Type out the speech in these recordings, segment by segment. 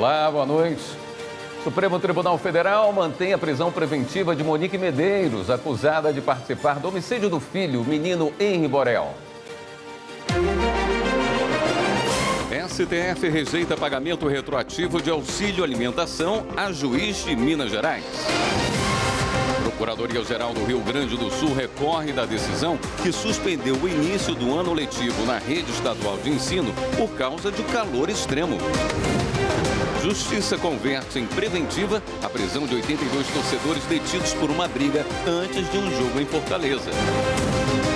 Olá, boa noite. O Supremo Tribunal Federal mantém a prisão preventiva de Monique Medeiros, acusada de participar do homicídio do filho, o menino Henri Borel. STF rejeita pagamento retroativo de auxílio alimentação a juiz de Minas Gerais. Procuradoria-Geral do Rio Grande do Sul recorre da decisão que suspendeu o início do ano letivo na rede estadual de ensino por causa de calor extremo. Justiça converte em preventiva a prisão de 82 torcedores detidos por uma briga antes de um jogo em Fortaleza.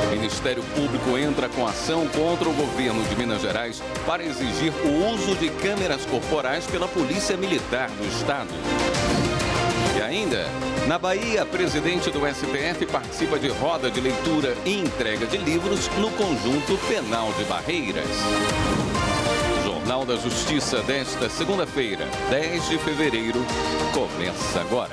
O Ministério Público entra com ação contra o governo de Minas Gerais para exigir o uso de câmeras corporais pela Polícia Militar do Estado. E ainda, na Bahia, presidente do STF participa de roda de leitura e entrega de livros no Conjunto Penal de Barreiras. Jornal da Justiça desta segunda-feira, 10 de fevereiro, começa agora.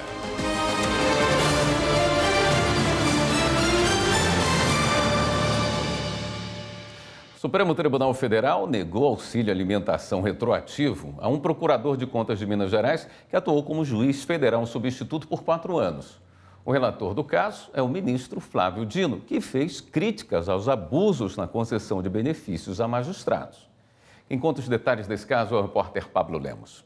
O Supremo Tribunal Federal negou auxílio alimentação retroativo a um procurador de contas de Minas Gerais que atuou como juiz federal substituto por 4 anos. O relator do caso é o ministro Flávio Dino, que fez críticas aos abusos na concessão de benefícios a magistrados. Quem conta os detalhes desse caso é o repórter Pablo Lemos.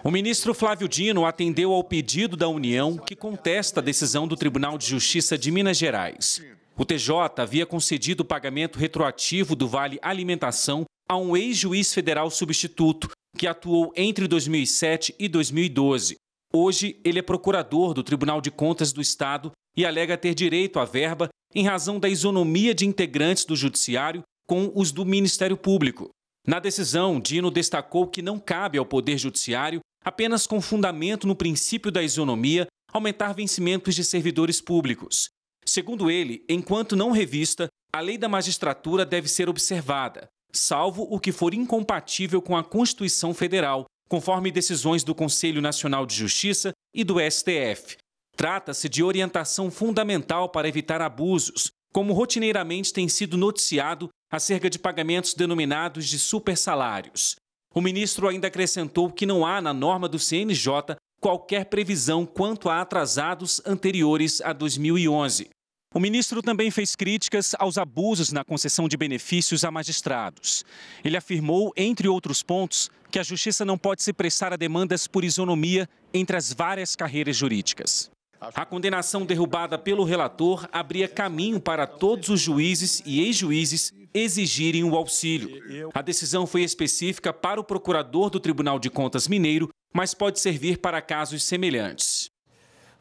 O ministro Flávio Dino atendeu ao pedido da União, que contesta a decisão do Tribunal de Justiça de Minas Gerais. O TJ havia concedido o pagamento retroativo do Vale Alimentação a um ex-juiz federal substituto, que atuou entre 2007 e 2012. Hoje, ele é procurador do Tribunal de Contas do Estado e alega ter direito à verba em razão da isonomia de integrantes do Judiciário com os do Ministério Público. Na decisão, Dino destacou que não cabe ao Poder Judiciário, apenas com fundamento no princípio da isonomia, aumentar vencimentos de servidores públicos. Segundo ele, enquanto não revista, a lei da magistratura deve ser observada, salvo o que for incompatível com a Constituição Federal, conforme decisões do Conselho Nacional de Justiça e do STF. Trata-se de orientação fundamental para evitar abusos, como rotineiramente tem sido noticiado acerca de pagamentos denominados de supersalários. O ministro ainda acrescentou que não há na norma do CNJ qualquer previsão quanto a atrasados anteriores a 2011. O ministro também fez críticas aos abusos na concessão de benefícios a magistrados. Ele afirmou, entre outros pontos, que a justiça não pode se prestar a demandas por isonomia entre as várias carreiras jurídicas. A condenação derrubada pelo relator abria caminho para todos os juízes e ex-juízes exigirem o auxílio. A decisão foi específica para o procurador do Tribunal de Contas Mineiro, mas pode servir para casos semelhantes.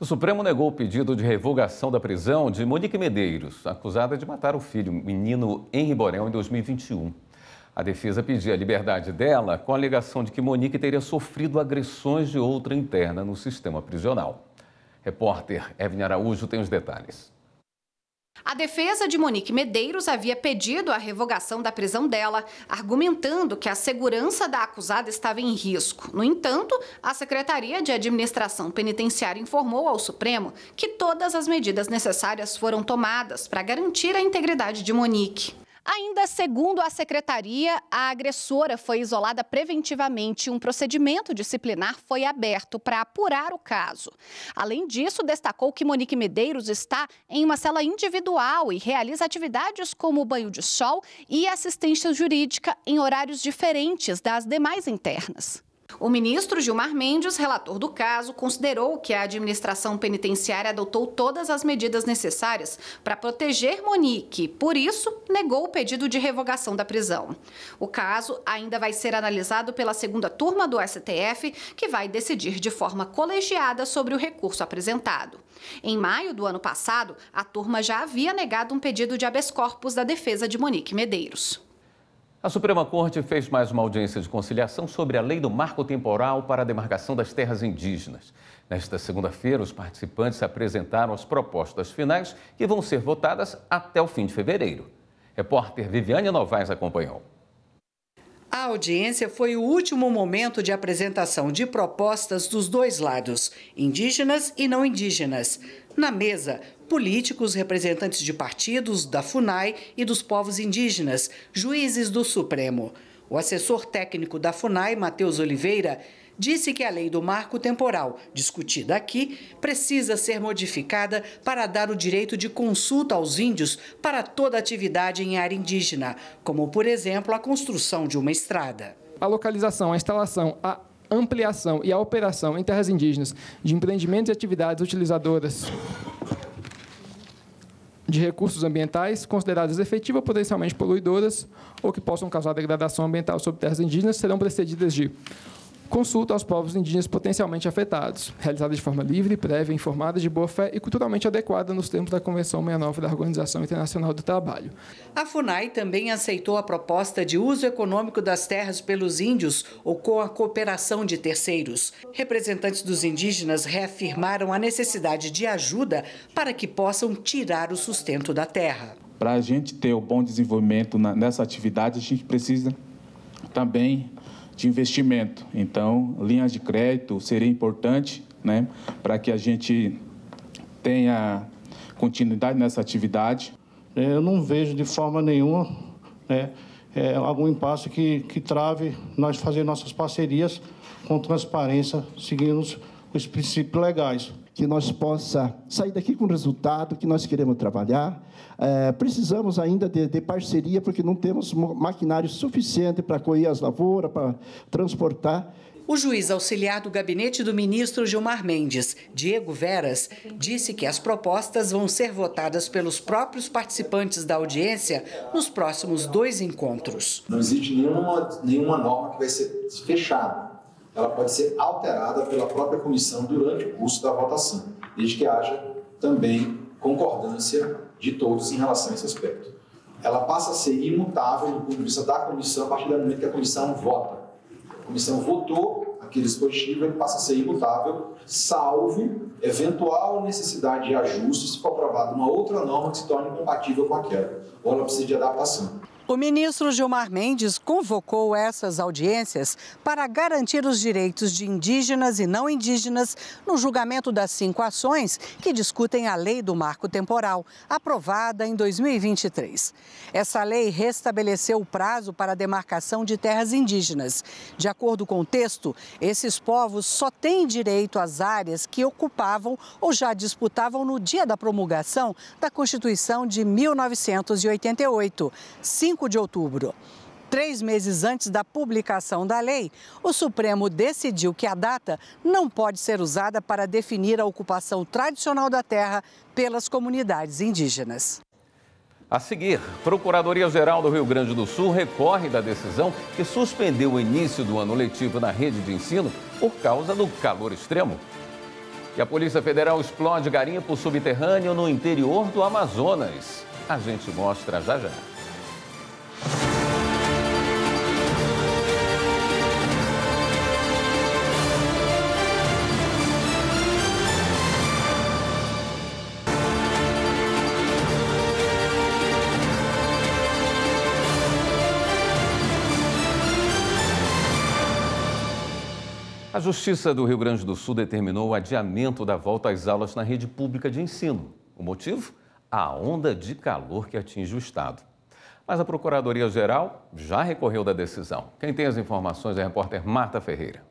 O Supremo negou o pedido de revogação da prisão de Monique Medeiros, acusada de matar o filho, o menino Henri Borel, em 2021. A defesa pedia a liberdade dela com a alegação de que Monique teria sofrido agressões de outra interna no sistema prisional. Repórter Evelyn Araújo tem os detalhes. A defesa de Monique Medeiros havia pedido a revogação da prisão dela, argumentando que a segurança da acusada estava em risco. No entanto, a Secretaria de Administração Penitenciária informou ao Supremo que todas as medidas necessárias foram tomadas para garantir a integridade de Monique. Ainda segundo a secretaria, a agressora foi isolada preventivamente e um procedimento disciplinar foi aberto para apurar o caso. Além disso, destacou que Monique Medeiros está em uma cela individual e realiza atividades como banho de sol e assistência jurídica em horários diferentes das demais internas. O ministro Gilmar Mendes, relator do caso, considerou que a administração penitenciária adotou todas as medidas necessárias para proteger Monique, por isso, negou o pedido de revogação da prisão. O caso ainda vai ser analisado pela segunda turma do STF, que vai decidir de forma colegiada sobre o recurso apresentado. Em maio do ano passado, a turma já havia negado um pedido de habeas corpus da defesa de Monique Medeiros. A Suprema Corte fez mais uma audiência de conciliação sobre a lei do marco temporal para a demarcação das terras indígenas. Nesta segunda-feira, os participantes apresentaram as propostas finais que vão ser votadas até o fim de fevereiro. Repórter Viviane Novaes acompanhou. A audiência foi o último momento de apresentação de propostas dos dois lados, indígenas e não indígenas. Na mesa, políticos, representantes de partidos, da FUNAI e dos povos indígenas, juízes do Supremo. O assessor técnico da FUNAI, Matheus Oliveira, disse que a lei do marco temporal, discutida aqui, precisa ser modificada para dar o direito de consulta aos índios para toda atividade em área indígena, como, por exemplo, a construção de uma estrada. A localização, a instalação, a ampliação e a operação em terras indígenas de empreendimentos e atividades utilizadoras de recursos ambientais consideradas efetivas ou potencialmente poluidoras ou que possam causar degradação ambiental sobre terras indígenas serão precedidas de consulta aos povos indígenas potencialmente afetados, realizada de forma livre, prévia, informada, de boa fé e culturalmente adequada nos termos da Convenção 69 da Organização Internacional do Trabalho. A FUNAI também aceitou a proposta de uso econômico das terras pelos índios ou com a cooperação de terceiros. Representantes dos indígenas reafirmaram a necessidade de ajuda para que possam tirar o sustento da terra. Para a gente ter o bom desenvolvimento nessa atividade, a gente precisa também de investimento. Então, linhas de crédito seria importante, né, para que a gente tenha continuidade nessa atividade. Eu não vejo de forma nenhuma algum impasse que trave nós fazer nossas parcerias com transparência, seguindo os princípios legais. Que nós possa sair daqui com o resultado que nós queremos trabalhar. Precisamos ainda de parceria, porque não temos maquinário suficiente para colher as lavouras, para transportar. O juiz auxiliar do gabinete do ministro Gilmar Mendes, Diego Veras, disse que as propostas vão ser votadas pelos próprios participantes da audiência nos próximos 2 encontros. Não existe nenhuma norma que vai ser fechada. Ela pode ser alterada pela própria comissão durante o curso da votação, desde que haja também concordância de todos em relação a esse aspecto. Ela passa a ser imutável do ponto de vista da comissão a partir do momento que a comissão vota. A comissão votou aquele dispositivo, ele passa a ser imutável, salvo eventual necessidade de ajuste se for aprovada uma outra norma que se torne compatível com aquela, ou ela precisa de adaptação. O ministro Gilmar Mendes convocou essas audiências para garantir os direitos de indígenas e não indígenas no julgamento das 5 ações que discutem a lei do marco temporal, aprovada em 2023. Essa lei restabeleceu o prazo para a demarcação de terras indígenas. De acordo com o texto, esses povos só têm direito às áreas que ocupavam ou já disputavam no dia da promulgação da Constituição de 1988, 5 de outubro. 3 meses antes da publicação da lei, o Supremo decidiu que a data não pode ser usada para definir a ocupação tradicional da terra pelas comunidades indígenas. A seguir, Procuradoria-Geral do Rio Grande do Sul recorre da decisão que suspendeu o início do ano letivo na rede de ensino por causa do calor extremo. E a Polícia Federal explode garimpo subterrâneo no interior do Amazonas. A gente mostra já já. A Justiça do Rio Grande do Sul determinou o adiamento da volta às aulas na rede pública de ensino. O motivo? A onda de calor que atinge o estado. Mas a Procuradoria-Geral já recorreu da decisão. Quem tem as informações é a repórter Marta Ferreira.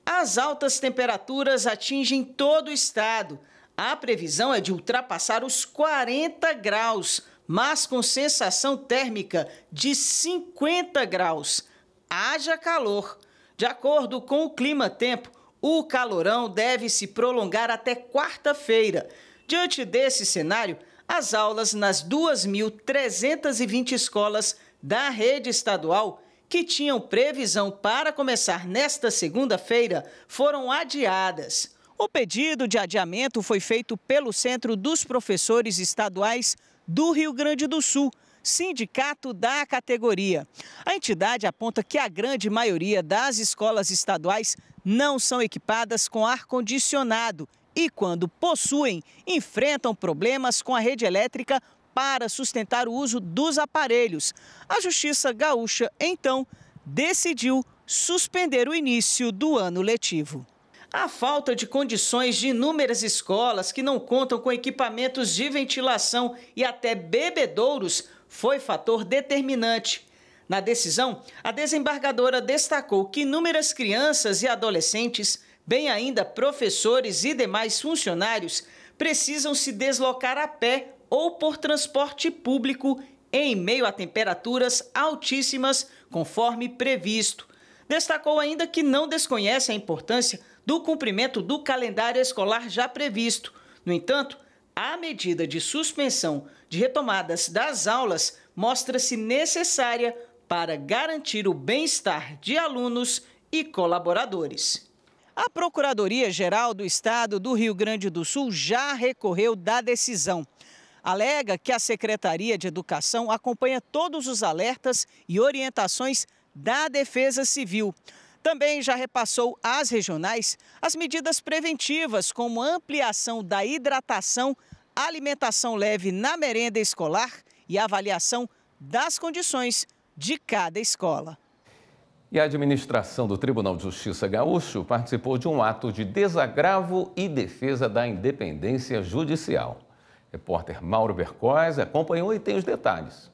As altas temperaturas atingem todo o estado. A previsão é de ultrapassar os 40 graus, mas com sensação térmica de 50 graus. Haja calor. De acordo com o Clima-Tempo, o calorão deve se prolongar até quarta-feira. Diante desse cenário, as aulas nas 2.320 escolas da rede estadual, que tinham previsão para começar nesta segunda-feira, foram adiadas. O pedido de adiamento foi feito pelo Centro dos Professores Estaduais do Rio Grande do Sul, sindicato da categoria. A entidade aponta que a grande maioria das escolas estaduais não são equipadas com ar-condicionado e, quando possuem, enfrentam problemas com a rede elétrica para sustentar o uso dos aparelhos. A Justiça Gaúcha, então, decidiu suspender o início do ano letivo. A falta de condições de inúmeras escolas que não contam com equipamentos de ventilação e até bebedouros foi fator determinante. Na decisão, a desembargadora destacou que inúmeras crianças e adolescentes, bem ainda professores e demais funcionários, precisam se deslocar a pé ou por transporte público em meio a temperaturas altíssimas, conforme previsto. Destacou ainda que não desconhece a importância do cumprimento do calendário escolar já previsto. No entanto, a medida de suspensão de retomadas das aulas mostra-se necessária para garantir o bem-estar de alunos e colaboradores. A Procuradoria-Geral do Estado do Rio Grande do Sul já recorreu da decisão. Alega que a Secretaria de Educação acompanha todos os alertas e orientações da Defesa Civil. Também já repassou às regionais as medidas preventivas, como ampliação da hidratação, alimentação leve na merenda escolar e avaliação das condições de cada escola. E a administração do Tribunal de Justiça Gaúcho participou de um ato de desagravo e defesa da independência judicial. Repórter Mauro Bercoz acompanhou e tem os detalhes.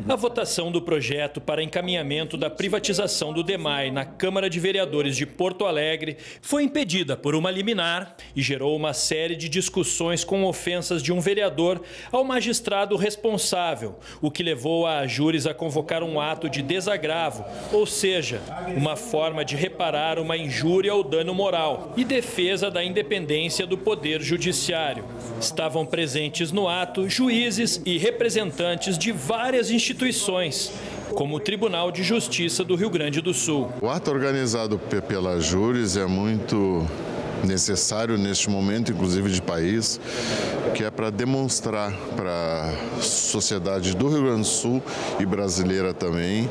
A votação do projeto para encaminhamento da privatização do DEMAI na Câmara de Vereadores de Porto Alegre foi impedida por uma liminar e gerou uma série de discussões com ofensas de um vereador ao magistrado responsável, o que levou a júris a convocar um ato de desagravo, ou seja, uma forma de reparar uma injúria ou dano moral e defesa da independência do Poder Judiciário. Estavam presentes no ato juízes e representantes de várias instituições, como o Tribunal de Justiça do Rio Grande do Sul. O ato organizado pela júris é muito necessário neste momento, inclusive de país, que é para demonstrar para a sociedade do Rio Grande do Sul e brasileira também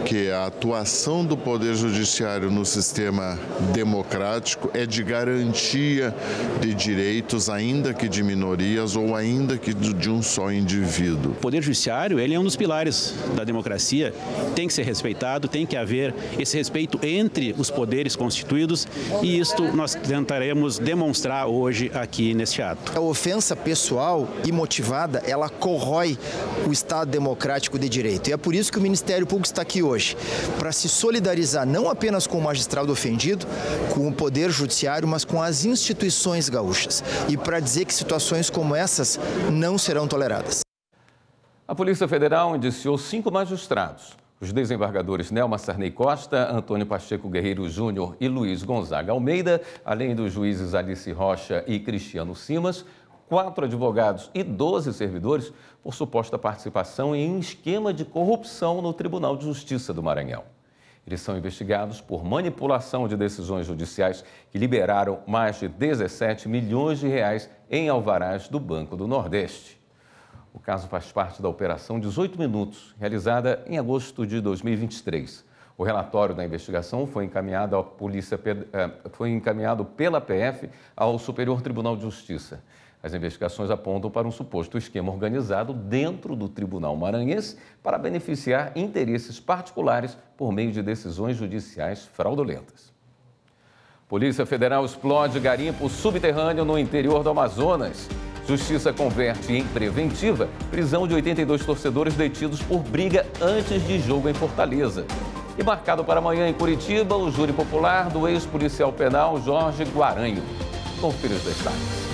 que a atuação do Poder Judiciário no sistema democrático é de garantia de direitos, ainda que de minorias ou ainda que de um só indivíduo. O Poder Judiciário, ele é um dos pilares da democracia, tem que ser respeitado, tem que haver esse respeito entre os poderes constituídos e isto nós tentaremos demonstrar hoje aqui neste ato. A ofensa pessoal e motivada, ela corrói o Estado democrático de direito. E é por isso que o Ministério Público está aqui hoje, para se solidarizar não apenas com o magistrado ofendido, com o Poder Judiciário, mas com as instituições gaúchas. E para dizer que situações como essas não serão toleradas. A Polícia Federal indiciou 5 magistrados. Os desembargadores Nelma Sarney Costa, Antônio Pacheco Guerreiro Júnior e Luiz Gonzaga Almeida, além dos juízes Alice Rocha e Cristiano Simas, 4 advogados e 12 servidores por suposta participação em um esquema de corrupção no Tribunal de Justiça do Maranhão. Eles são investigados por manipulação de decisões judiciais que liberaram mais de 17 milhões de reais em alvarás do Banco do Nordeste. O caso faz parte da Operação 18 Minutos, realizada em agosto de 2023. O relatório da investigação foi encaminhado pela PF ao Superior Tribunal de Justiça. As investigações apontam para um suposto esquema organizado dentro do Tribunal Maranhense para beneficiar interesses particulares por meio de decisões judiciais fraudulentas. Polícia Federal explode garimpo subterrâneo no interior do Amazonas. Justiça converte em preventiva prisão de 82 torcedores detidos por briga antes de jogo em Fortaleza. E marcado para amanhã em Curitiba, o júri popular do ex-policial penal Jorge Guaranho. Confira os detalhes.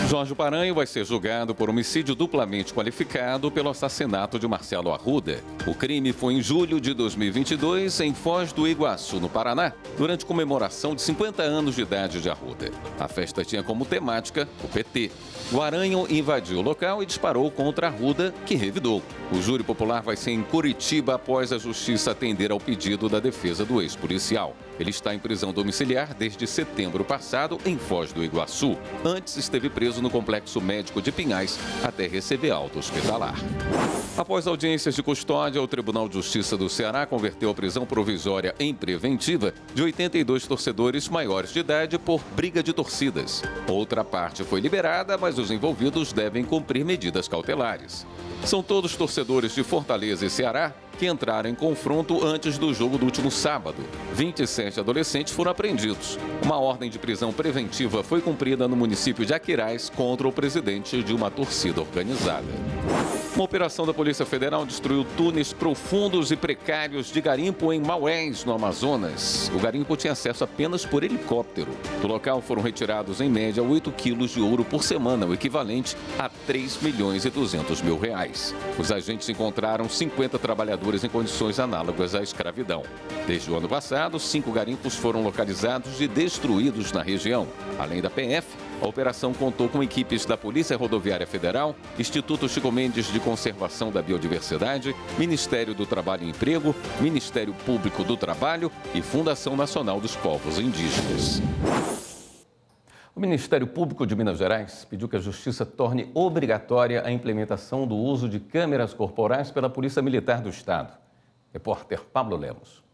Jorge Guaranho vai ser julgado por homicídio duplamente qualificado pelo assassinato de Marcelo Arruda. O crime foi em julho de 2022 em Foz do Iguaçu, no Paraná, durante comemoração de 50 anos de idade de Arruda. A festa tinha como temática o PT. Guaranho invadiu o local e disparou contra Arruda, que revidou. O júri popular vai ser em Curitiba após a justiça atender ao pedido da defesa do ex-policial. Ele está em prisão domiciliar desde setembro passado em Foz do Iguaçu. Antes esteve preso no Complexo Médico de Pinhais até receber alta hospitalar. Após audiências de custódia, o Tribunal de Justiça do Ceará converteu a prisão provisória em preventiva de 82 torcedores maiores de idade por briga de torcidas. Outra parte foi liberada, mas os envolvidos devem cumprir medidas cautelares. São todos torcedores de Fortaleza e Ceará que entraram em confronto antes do jogo do último sábado. 27 adolescentes foram apreendidos. Uma ordem de prisão preventiva foi cumprida no município de Aquiraz contra o presidente de uma torcida organizada. Uma operação da Polícia Federal destruiu túneis profundos e precários de garimpo em Maués, no Amazonas. O garimpo tinha acesso apenas por helicóptero. Do local foram retirados, em média, 8 quilos de ouro por semana, o equivalente a 3 milhões e 200 mil reais. Os agentes encontraram 50 trabalhadores em condições análogas à escravidão. Desde o ano passado, 5 garimpos foram localizados e destruídos na região. Além da PF, a operação contou com equipes da Polícia Rodoviária Federal, Instituto Chico Mendes de Conservação da Biodiversidade, Ministério do Trabalho e Emprego, Ministério Público do Trabalho e Fundação Nacional dos Povos Indígenas. O Ministério Público de Minas Gerais pediu que a Justiça torne obrigatória a implementação do uso de câmeras corporais pela Polícia Militar do Estado. Repórter Pablo Lemos.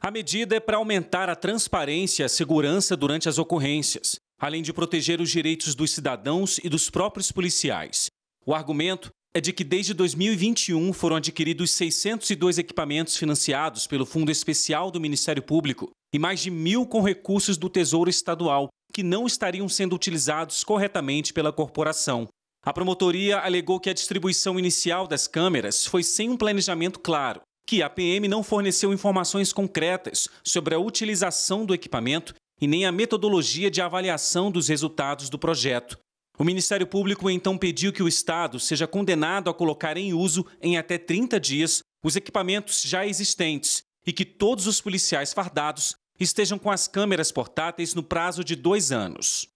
A medida é para aumentar a transparência e a segurança durante as ocorrências, além de proteger os direitos dos cidadãos e dos próprios policiais. O argumento é de que desde 2021 foram adquiridos 602 equipamentos financiados pelo Fundo Especial do Ministério Público e mais de 1.000 com recursos do Tesouro Estadual, que não estariam sendo utilizados corretamente pela corporação. A promotoria alegou que a distribuição inicial das câmeras foi sem um planejamento claro, que a PM não forneceu informações concretas sobre a utilização do equipamento e nem a metodologia de avaliação dos resultados do projeto. O Ministério Público então pediu que o Estado seja condenado a colocar em uso, em até 30 dias, os equipamentos já existentes e que todos os policiais fardados estejam com as câmeras portáteis no prazo de 2 anos.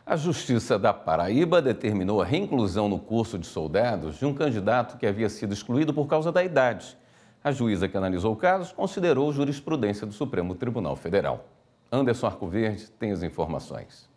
A Justiça da Paraíba determinou a reinclusão no curso de soldados de um candidato que havia sido excluído por causa da idade. A juíza que analisou o caso considerou jurisprudência do Supremo Tribunal Federal. Anderson Arcoverde tem as informações.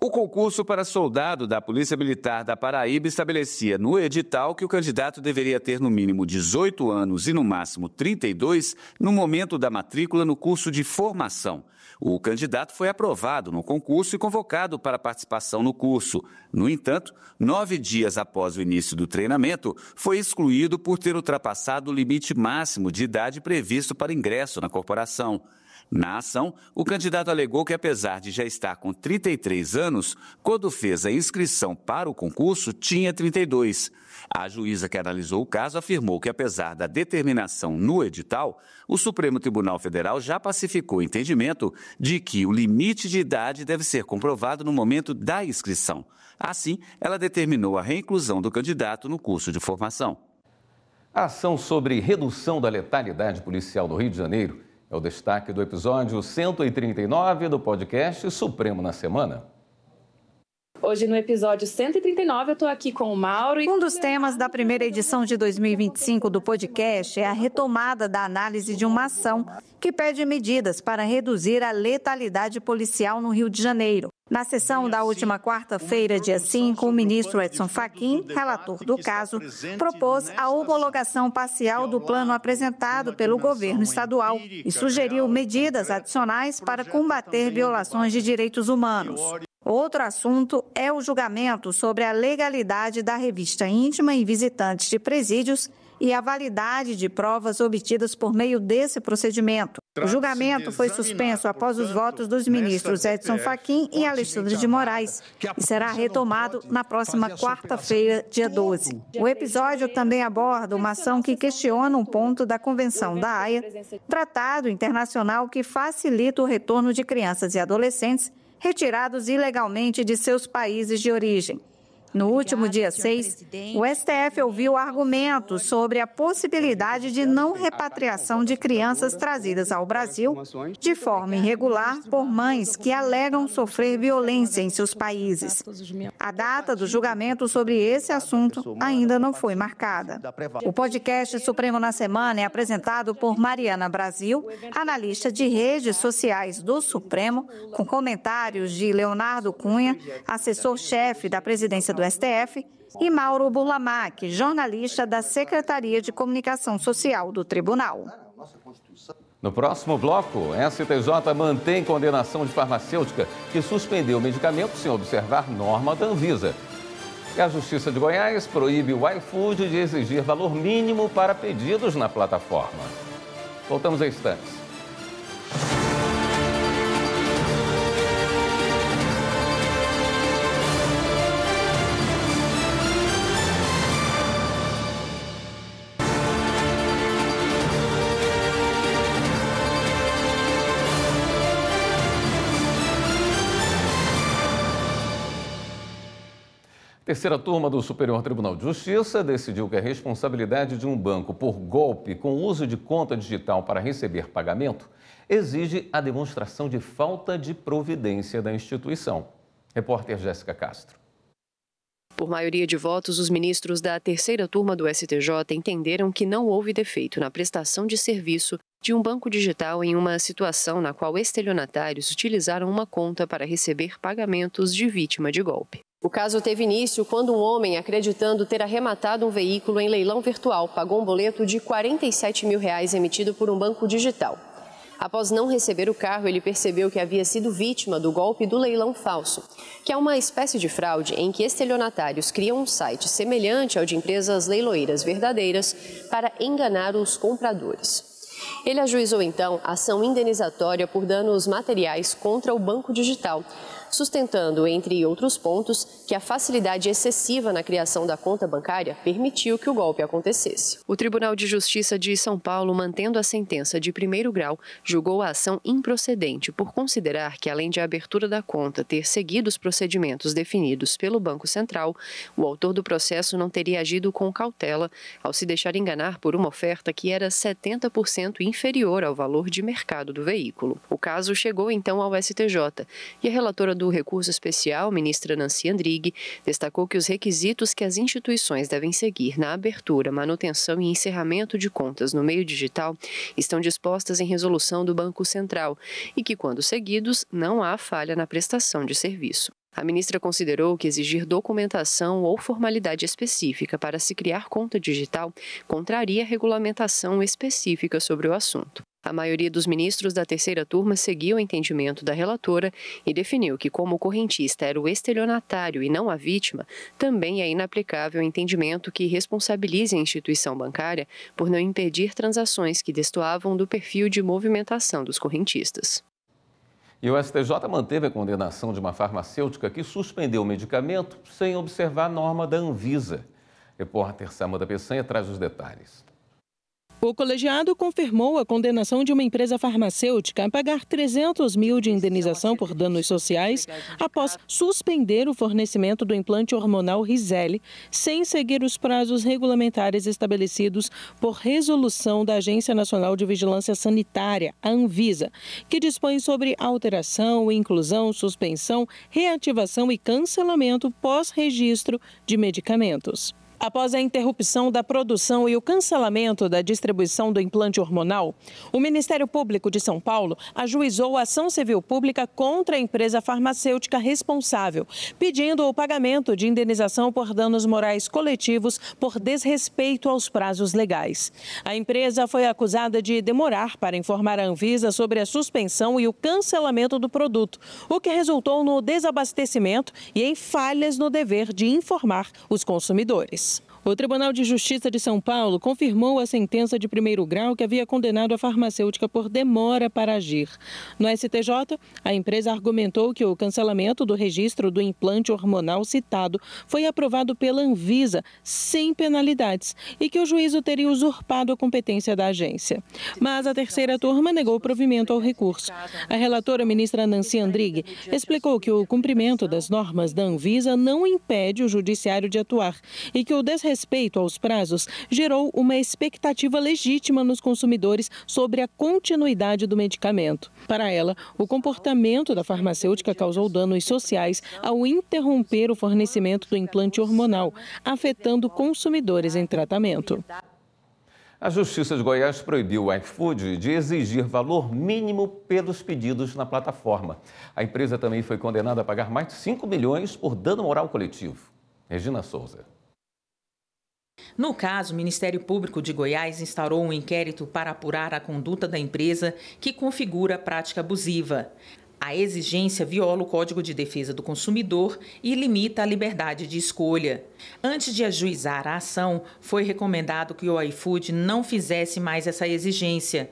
O concurso para soldado da Polícia Militar da Paraíba estabelecia no edital que o candidato deveria ter no mínimo 18 anos e no máximo 32 no momento da matrícula no curso de formação. O candidato foi aprovado no concurso e convocado para participação no curso. No entanto, 9 dias após o início do treinamento, foi excluído por ter ultrapassado o limite máximo de idade previsto para ingresso na corporação. Na ação, o candidato alegou que, apesar de já estar com 33 anos, quando fez a inscrição para o concurso, tinha 32. A juíza que analisou o caso afirmou que, apesar da determinação no edital, o Supremo Tribunal Federal já pacificou o entendimento de que o limite de idade deve ser comprovado no momento da inscrição. Assim, ela determinou a reinclusão do candidato no curso de formação. A ação sobre redução da letalidade policial no Rio de Janeiro é o destaque do episódio 139 do podcast Supremo na Semana. Hoje, no episódio 139, eu estou aqui com o Mauro. Um dos temas da primeira edição de 2025 do podcast é a retomada da análise de uma ação que pede medidas para reduzir a letalidade policial no Rio de Janeiro. Na sessão da última quarta-feira, dia 5, o ministro Edson Fachin, relator do caso, propôs a homologação parcial do plano apresentado pelo governo estadual e sugeriu medidas adicionais para combater violações de direitos humanos. Outro assunto é o julgamento sobre a legalidade da revista íntima em visitantes de presídios e a validade de provas obtidas por meio desse procedimento. O julgamento foi suspenso após os votos dos ministros Edson Fachin e Alexandre de Moraes e será retomado na próxima quarta-feira, dia 12. O episódio também aborda uma ação que questiona um ponto da Convenção da Haia, tratado internacional que facilita o retorno de crianças e adolescentes retirados ilegalmente de seus países de origem. No último dia 6, o STF ouviu argumentos sobre a possibilidade de não repatriação de crianças trazidas ao Brasil de forma irregular por mães que alegam sofrer violência em seus países. A data do julgamento sobre esse assunto ainda não foi marcada. O podcast Supremo na Semana é apresentado por Mariana Brasil, analista de redes sociais do Supremo, com comentários de Leonardo Cunha, assessor-chefe da presidência do STF, e Mauro Burlamac, jornalista da Secretaria de Comunicação Social do Tribunal. No próximo bloco, a STJ mantém condenação de farmacêutica que suspendeu o medicamento sem observar norma da Anvisa. E a Justiça de Goiás proíbe o iFood de exigir valor mínimo para pedidos na plataforma. Voltamos a instantes. Terceira turma do Superior Tribunal de Justiça decidiu que a responsabilidade de um banco por golpe com uso de conta digital para receber pagamento exige a demonstração de falta de providência da instituição. Repórter Jéssica Castro. Por maioria de votos, os ministros da terceira turma do STJ entenderam que não houve defeito na prestação de serviço de um banco digital em uma situação na qual estelionatários utilizaram uma conta para receber pagamentos de vítima de golpe. O caso teve início quando um homem, acreditando ter arrematado um veículo em leilão virtual, pagou um boleto de R$ 47 mil emitido por um banco digital. Após não receber o carro, ele percebeu que havia sido vítima do golpe do leilão falso, que é uma espécie de fraude em que estelionatários criam um site semelhante ao de empresas leiloeiras verdadeiras para enganar os compradores. Ele ajuizou, então, ação indenizatória por danos materiais contra o banco digital, sustentando, entre outros pontos, que a facilidade excessiva na criação da conta bancária permitiu que o golpe acontecesse. O Tribunal de Justiça de São Paulo, mantendo a sentença de primeiro grau, julgou a ação improcedente por considerar que, além de a abertura da conta ter seguido os procedimentos definidos pelo Banco Central, o autor do processo não teria agido com cautela ao se deixar enganar por uma oferta que era 70% inferior ao valor de mercado do veículo. O caso chegou então ao STJ e a relatora do recurso especial, ministra Nancy Andrighi, destacou que os requisitos que as instituições devem seguir na abertura, manutenção e encerramento de contas no meio digital estão dispostas em resolução do Banco Central e que, quando seguidos, não há falha na prestação de serviço. A ministra considerou que exigir documentação ou formalidade específica para se criar conta digital contraria a regulamentação específica sobre o assunto. A maioria dos ministros da terceira turma seguiu o entendimento da relatora e definiu que, como o correntista era o estelionatário e não a vítima, também é inaplicável o entendimento que responsabilize a instituição bancária por não impedir transações que destoavam do perfil de movimentação dos correntistas. E o STJ manteve a condenação de uma farmacêutica que suspendeu o medicamento sem observar a norma da Anvisa. Repórter Samanta Peçanha traz os detalhes. O colegiado confirmou a condenação de uma empresa farmacêutica a pagar 300 mil de indenização por danos sociais após suspender o fornecimento do implante hormonal Rizelli, sem seguir os prazos regulamentares estabelecidos por resolução da Agência Nacional de Vigilância Sanitária, a Anvisa, que dispõe sobre alteração, inclusão, suspensão, reativação e cancelamento pós-registro de medicamentos. Após a interrupção da produção e o cancelamento da distribuição do implante hormonal, o Ministério Público de São Paulo ajuizou a ação civil pública contra a empresa farmacêutica responsável, pedindo o pagamento de indenização por danos morais coletivos por desrespeito aos prazos legais. A empresa foi acusada de demorar para informar a Anvisa sobre a suspensão e o cancelamento do produto, o que resultou no desabastecimento e em falhas no dever de informar os consumidores. O Tribunal de Justiça de São Paulo confirmou a sentença de primeiro grau que havia condenado a farmacêutica por demora para agir. No STJ, a empresa argumentou que o cancelamento do registro do implante hormonal citado foi aprovado pela Anvisa sem penalidades e que o juízo teria usurpado a competência da agência. Mas a terceira turma negou provimento ao recurso. A relatora, ministra Nancy Andrighi, explicou que o cumprimento das normas da Anvisa não impede o judiciário de atuar e que o desrespeito aos prazos gerou uma expectativa legítima nos consumidores sobre a continuidade do medicamento. Para ela, o comportamento da farmacêutica causou danos sociais ao interromper o fornecimento do implante hormonal, afetando consumidores em tratamento. A Justiça de Goiás proibiu o iFood de exigir valor mínimo pelos pedidos na plataforma. A empresa também foi condenada a pagar mais de 5 milhões por dano moral coletivo. Regina Souza. No caso, o Ministério Público de Goiás instaurou um inquérito para apurar a conduta da empresa que configura a prática abusiva. A exigência viola o Código de Defesa do Consumidor e limita a liberdade de escolha. Antes de ajuizar a ação, foi recomendado que o iFood não fizesse mais essa exigência.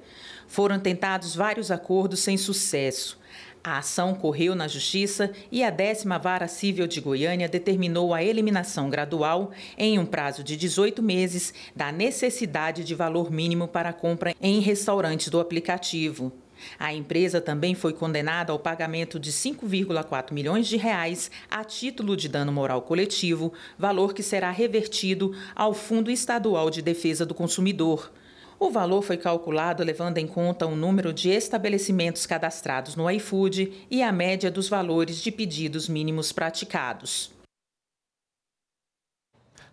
Foram tentados vários acordos sem sucesso. A ação correu na Justiça e a 10ª Vara Civil de Goiânia determinou a eliminação gradual, em um prazo de 18 meses, da necessidade de valor mínimo para compra em restaurantes do aplicativo. A empresa também foi condenada ao pagamento de 5,4 milhões de reais a título de dano moral coletivo, valor que será revertido ao Fundo Estadual de Defesa do Consumidor. O valor foi calculado levando em conta o número de estabelecimentos cadastrados no iFood e a média dos valores de pedidos mínimos praticados.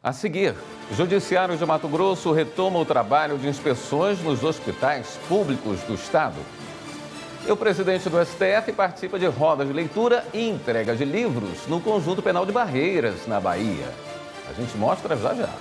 A seguir, o Judiciário de Mato Grosso retoma o trabalho de inspeções nos hospitais públicos do estado. E o presidente do STF participa de rodas de leitura e entrega de livros no Conjunto Penal de Barreiras, na Bahia. A gente mostra já já.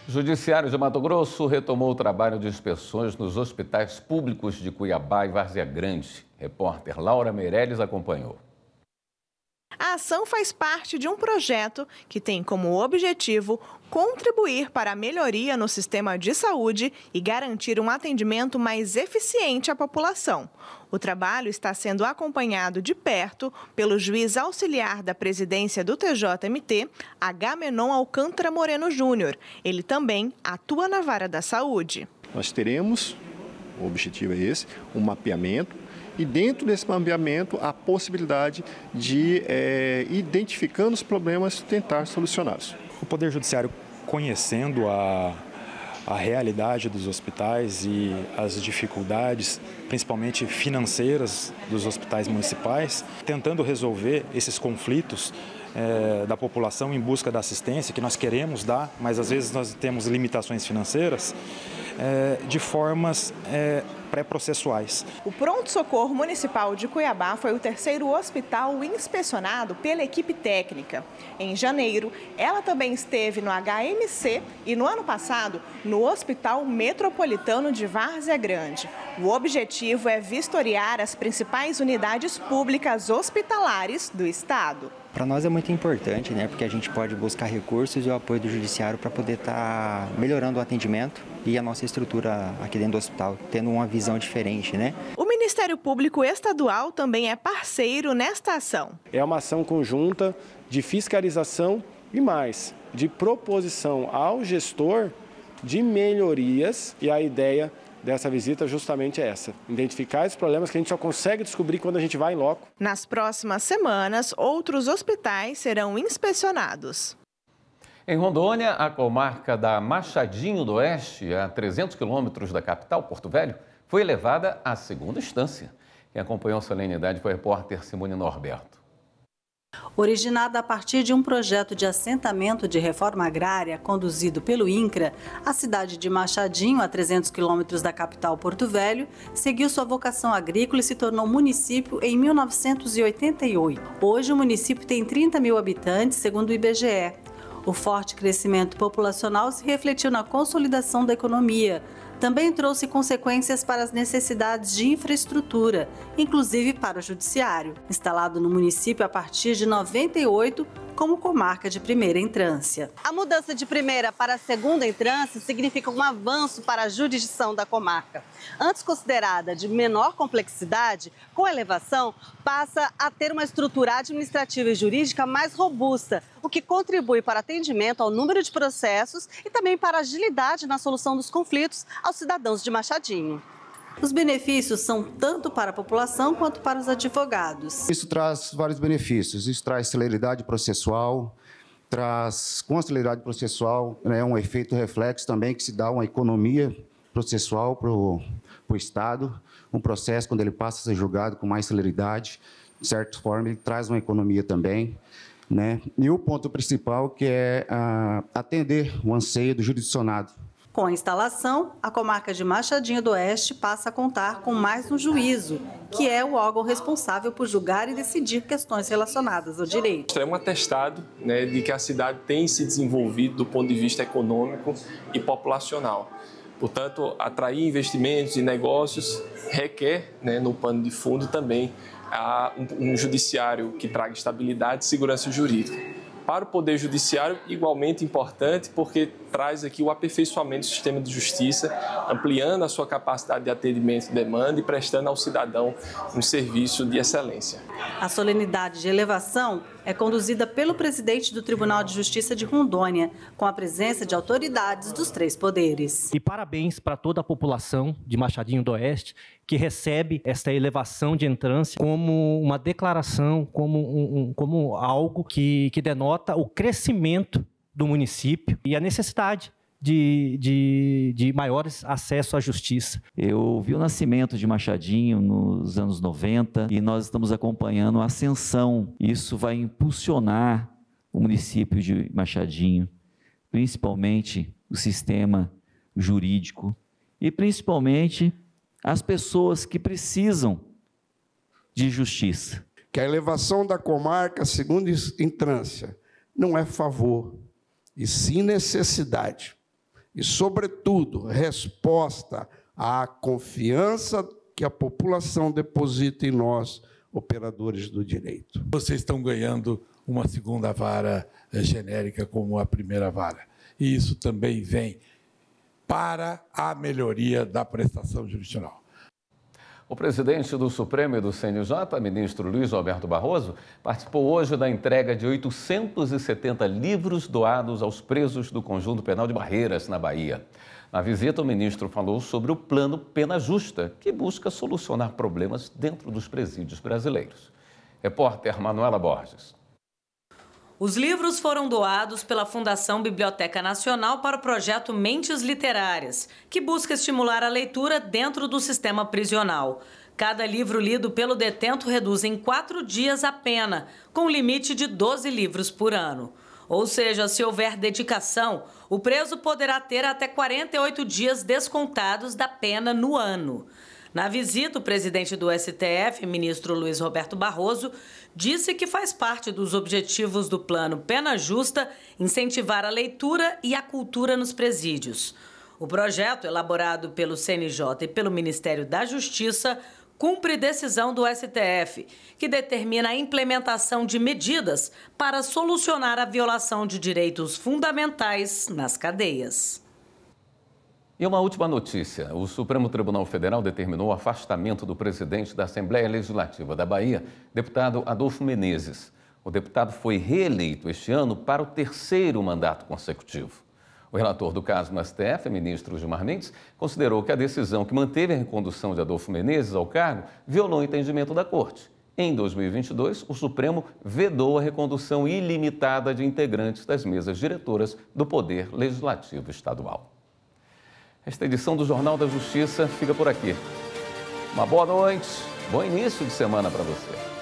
O Judiciário de Mato Grosso retomou o trabalho de inspeções nos hospitais públicos de Cuiabá e Várzea Grande. Repórter Laura Meirelles acompanhou. A ação faz parte de um projeto que tem como objetivo contribuir para a melhoria no sistema de saúde e garantir um atendimento mais eficiente à população. O trabalho está sendo acompanhado de perto pelo juiz auxiliar da presidência do TJMT, Agamenon Alcântara Moreno Júnior. Ele também atua na vara da saúde. Nós teremos, o objetivo é esse, um mapeamento. E dentro desse mapeamento, a possibilidade de, identificando os problemas, tentar solucioná-los. O Poder Judiciário, conhecendo a realidade dos hospitais e as dificuldades, principalmente financeiras, dos hospitais municipais, tentando resolver esses conflitos da população em busca da assistência que nós queremos dar, mas às vezes nós temos limitações financeiras, de formas pré-processuais. O Pronto-Socorro Municipal de Cuiabá foi o terceiro hospital inspecionado pela equipe técnica. Em janeiro, ela também esteve no HMC e no ano passado no Hospital Metropolitano de Várzea Grande. O objetivo é vistoriar as principais unidades públicas hospitalares do estado. Para nós é muito importante, porque a gente pode buscar recursos e o apoio do judiciário para poder estar melhorando o atendimento e a nossa estrutura aqui dentro do hospital, tendo uma visão diferente, O Ministério Público Estadual também é parceiro nesta ação. É uma ação conjunta de fiscalização e mais, de proposição ao gestor de melhorias, e a ideia dessa visita justamente é essa, identificar esses problemas que a gente só consegue descobrir quando a gente vai em loco. Nas próximas semanas, outros hospitais serão inspecionados. Em Rondônia, a comarca da Machadinho do Oeste, a 300 quilômetros da capital, Porto Velho, foi elevada à segunda instância. Quem acompanhou a solenidade foi a repórter Simone Norberto. Originada a partir de um projeto de assentamento de reforma agrária conduzido pelo INCRA, a cidade de Machadinho, a 300 quilômetros da capital Porto Velho, seguiu sua vocação agrícola e se tornou município em 1988. Hoje, o município tem 30 mil habitantes, segundo o IBGE. O forte crescimento populacional se refletiu na consolidação da economia. Também trouxe consequências para as necessidades de infraestrutura, inclusive para o judiciário, instalado no município a partir de 98 como comarca de primeira entrância. A mudança de primeira para a segunda entrância significa um avanço para a jurisdição da comarca. Antes considerada de menor complexidade, com a elevação, passa a ter uma estrutura administrativa e jurídica mais robusta, o que contribui para atendimento ao número de processos e também para a agilidade na solução dos conflitos aos cidadãos de Machadinho. Os benefícios são tanto para a população quanto para os advogados. Isso traz vários benefícios. Isso traz celeridade processual, com a celeridade processual, um efeito reflexo também que se dá uma economia processual para o Estado. Um processo, quando ele passa a ser julgado com mais celeridade, de certa forma, ele traz uma economia também. E o ponto principal que é atender o anseio do jurisdicionado. Com a instalação, a comarca de Machadinho do Oeste passa a contar com mais um juízo, que é o órgão responsável por julgar e decidir questões relacionadas ao direito. É um atestado de que a cidade tem se desenvolvido do ponto de vista econômico e populacional. Portanto, atrair investimentos e negócios requer, no pano de fundo também, um judiciário que traga estabilidade e segurança jurídica. Para o Poder Judiciário, igualmente importante, porque traz aqui o aperfeiçoamento do sistema de justiça, ampliando a sua capacidade de atendimento e demanda e prestando ao cidadão um serviço de excelência. A solenidade de elevação é conduzida pelo presidente do Tribunal de Justiça de Rondônia, com a presença de autoridades dos 3 poderes. E parabéns para toda a população de Machadinho do Oeste, que recebe esta elevação de entrância como uma declaração, como algo que denota o crescimento do município e a necessidade de maiores acesso à justiça. Eu vi o nascimento de Machadinho nos anos 90 e nós estamos acompanhando a ascensão. Isso vai impulsionar o município de Machadinho, principalmente o sistema jurídico e principalmente as pessoas que precisam de justiça. Que a elevação da comarca, segunda entrância, não é favor, e sim necessidade. E, sobretudo, resposta à confiança que a população deposita em nós, operadores do direito. Vocês estão ganhando uma segunda vara genérica como a primeira vara. E isso também vem para a melhoria da prestação jurisdicional. O presidente do Supremo e do CNJ, ministro Luiz Roberto Barroso, participou hoje da entrega de 870 livros doados aos presos do Conjunto Penal de Barreiras, na Bahia. Na visita, o ministro falou sobre o plano Pena Justa, que busca solucionar problemas dentro dos presídios brasileiros. Repórter Manuela Borges. Os livros foram doados pela Fundação Biblioteca Nacional para o projeto Mentes Literárias, que busca estimular a leitura dentro do sistema prisional. Cada livro lido pelo detento reduz em 4 dias a pena, com limite de 12 livros por ano. Ou seja, se houver dedicação, o preso poderá ter até 48 dias descontados da pena no ano. Na visita, o presidente do STF, ministro Luiz Roberto Barroso, disse que faz parte dos objetivos do plano Pena Justa incentivar a leitura e a cultura nos presídios. O projeto, elaborado pelo CNJ e pelo Ministério da Justiça, cumpre decisão do STF, que determina a implementação de medidas para solucionar a violação de direitos fundamentais nas cadeias. E uma última notícia. O Supremo Tribunal Federal determinou o afastamento do presidente da Assembleia Legislativa da Bahia, deputado Adolfo Menezes. O deputado foi reeleito este ano para o 3º mandato consecutivo. O relator do caso no STF, ministro Gilmar Mendes, considerou que a decisão que manteve a recondução de Adolfo Menezes ao cargo violou o entendimento da Corte. Em 2022, o Supremo vedou a recondução ilimitada de integrantes das mesas diretoras do Poder Legislativo Estadual. Esta edição do Jornal da Justiça fica por aqui. Uma boa noite, bom início de semana para você.